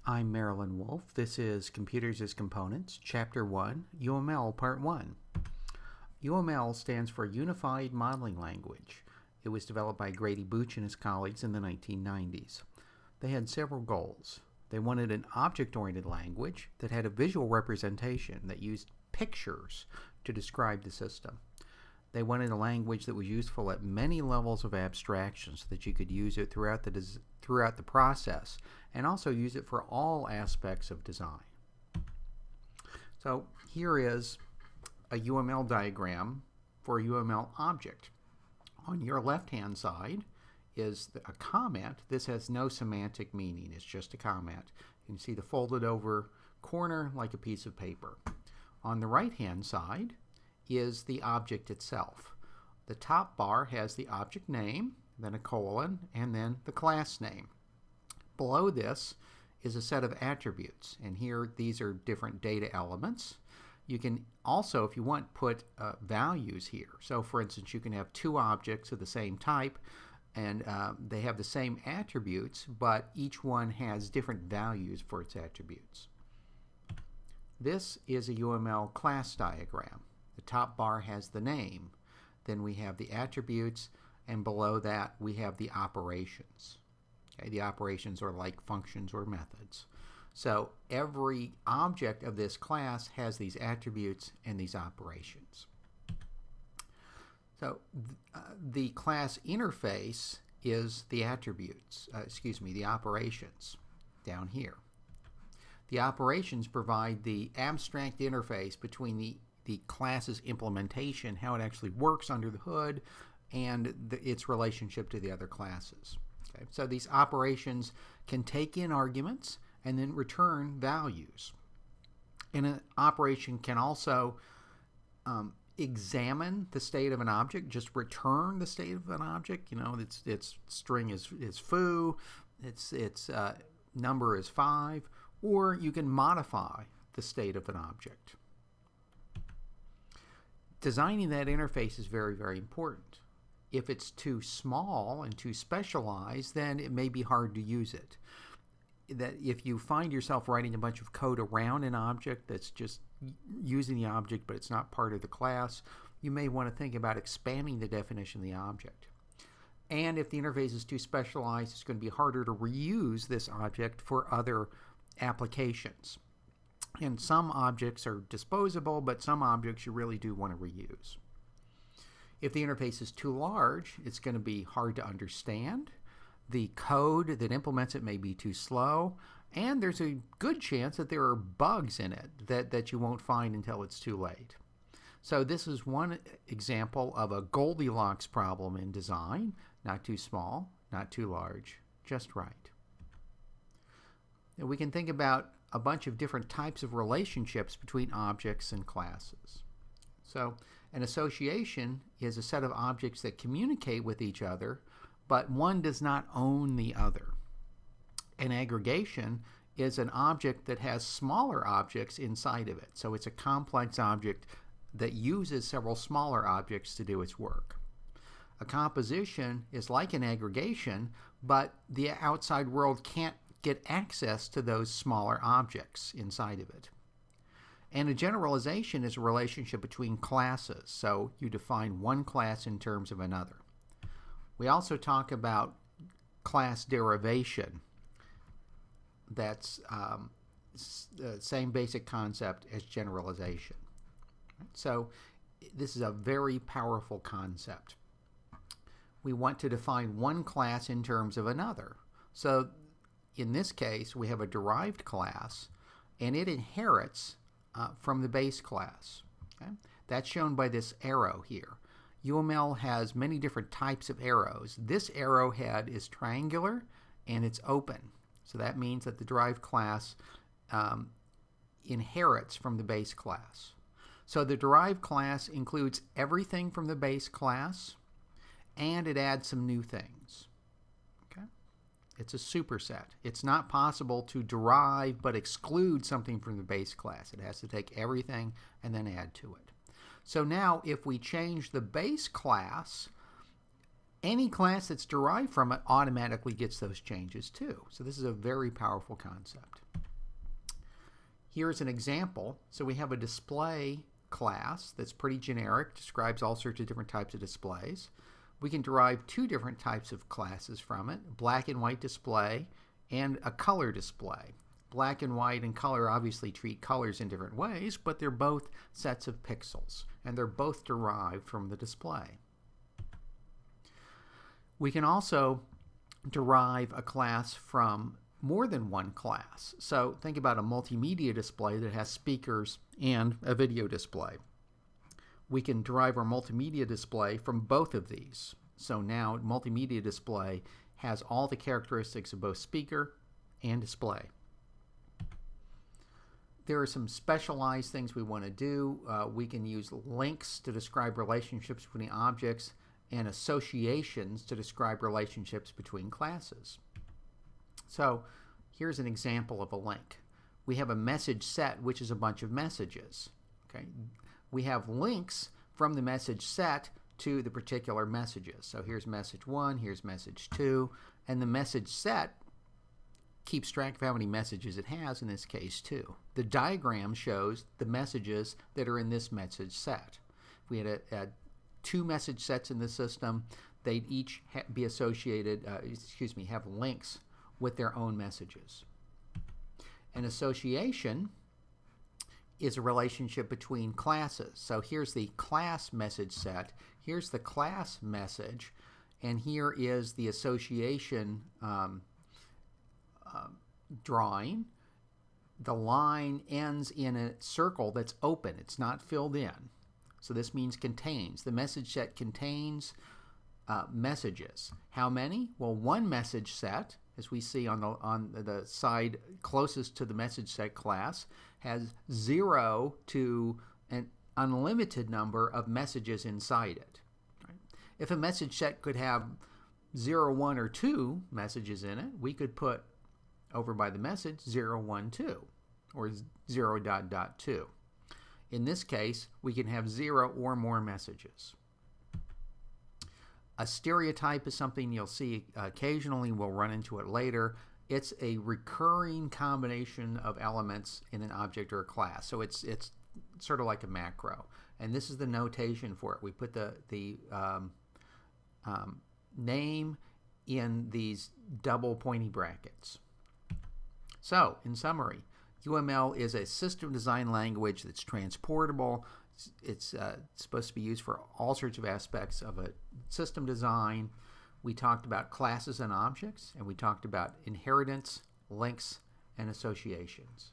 I'm Marilyn Wolf. This is Computers as Components, Chapter 1, UML Part 1. UML stands for Unified Modeling Language. It was developed by Grady Booch and his colleagues in the 1990s. They had several goals. They wanted an object-oriented language that had a visual representation that used pictures to describe the system. They wanted a language that was useful at many levels of abstraction so that you could use it throughout the process and also use it for all aspects of design. So here is a UML diagram for a UML object. On your left-hand side is a comment. This has no semantic meaning. It's just a comment. You can see the folded over corner like a piece of paper. On the right-hand side is the object itself. The top bar has the object name, then a colon, and then the class name. Below this is a set of attributes, and here these are different data elements. You can also, if you want, put values here. So for instance, you can have two objects of the same type, and they have the same attributes, but each one has different values for its attributes. This is a UML class diagram. The top bar has the name. Then we have the attributes, and below that we have the operations. Okay, the operations are like functions or methods. So every object of this class has these attributes and these operations. So the class interface is the attributes, the operations down here. The operations provide the abstract interface between the class's implementation, how it actually works under the hood, and its relationship to the other classes. Okay? So these operations can take in arguments and then return values. And an operation can also examine the state of an object, just return the state of an object. You know, its string is foo, its number is 5, or you can modify the state of an object. Designing that interface is very, very important. If it's too small and too specialized, then it may be hard to use it. That if you find yourself writing a bunch of code around an object that's just using the object but it's not part of the class, you may want to think about expanding the definition of the object. And if the interface is too specialized, it's going to be harder to reuse this object for other applications. And some objects are disposable, but some objects you really do want to reuse. If the interface is too large, it's going to be hard to understand. The code that implements it may be too slow, and there's a good chance that there are bugs in it that you won't find until it's too late. So this is one example of a Goldilocks problem in design. Not too small, not too large, just right. Now we can think about a bunch of different types of relationships between objects and classes. So an association is a set of objects that communicate with each other, but one does not own the other. An aggregation is an object that has smaller objects inside of it. So it's a complex object that uses several smaller objects to do its work. A composition is like an aggregation, but the outside world can't get access to those smaller objects inside of it. And a generalization is a relationship between classes. So you define one class in terms of another. We also talk about class derivation. That's the same basic concept as generalization. So this is a very powerful concept. We want to define one class in terms of another. So in this case, we have a derived class, and it inherits from the base class. Okay? That's shown by this arrow here. UML has many different types of arrows. This arrowhead is triangular and it's open. So that means that the derived class inherits from the base class. So the derived class includes everything from the base class, and it adds some new things. Okay? It's a superset. It's not possible to derive but exclude something from the base class. It has to take everything and then add to it. So now if we change the base class any class that's derived from it automatically gets those changes too. So this is a very powerful concept. Here's an example. So we have a display class that's pretty generic, describes all sorts of different types of displays. We can derive two different types of classes from it, black and white display and a color display. Black and white and color obviously treat colors in different ways, but they're both sets of pixels, and they're both derived from the display. We can also derive a class from more than one class. So think about a multimedia display that has speakers and a video display. We can derive our multimedia display from both of these. So now multimedia display has all the characteristics of both speaker and display. There are some specialized things we want to do. We can use links to describe relationships between objects and associations to describe relationships between classes. So here's an example of a link. We have a message set, which is a bunch of messages. Okay? We have links from the message set to the particular messages. So here's message 1, here's message 2, and the message set keeps track of how many messages it has, in this case 2. The diagram shows the messages that are in this message set. If we had two message sets in the system, they'd each be associated, have links with their own messages. An association is a relationship between classes. So here's the class message set, here's the class message, and here is the association drawing. The line ends in a circle that's open. It's not filled in. So this means contains. The message set contains messages. How many? Well, one message set, as we see on the side closest to the message set class, has 0 to an unlimited number of messages inside it. Right? If a message set could have 0, 1, or 2 messages in it, we could put over by the message 0, 1, 2, or 0, 2. In this case, we can have 0 or more messages. A stereotype is something you'll see occasionally. We'll run into it later. It's a recurring combination of elements in an object or a class. So it's sort of like a macro. And this is the notation for it. We put the name in these double pointy brackets. So, in summary, UML is a system design language that's transportable. It's supposed to be used for all sorts of aspects of a system design. We talked about classes and objects, and we talked about inheritance, links, and associations.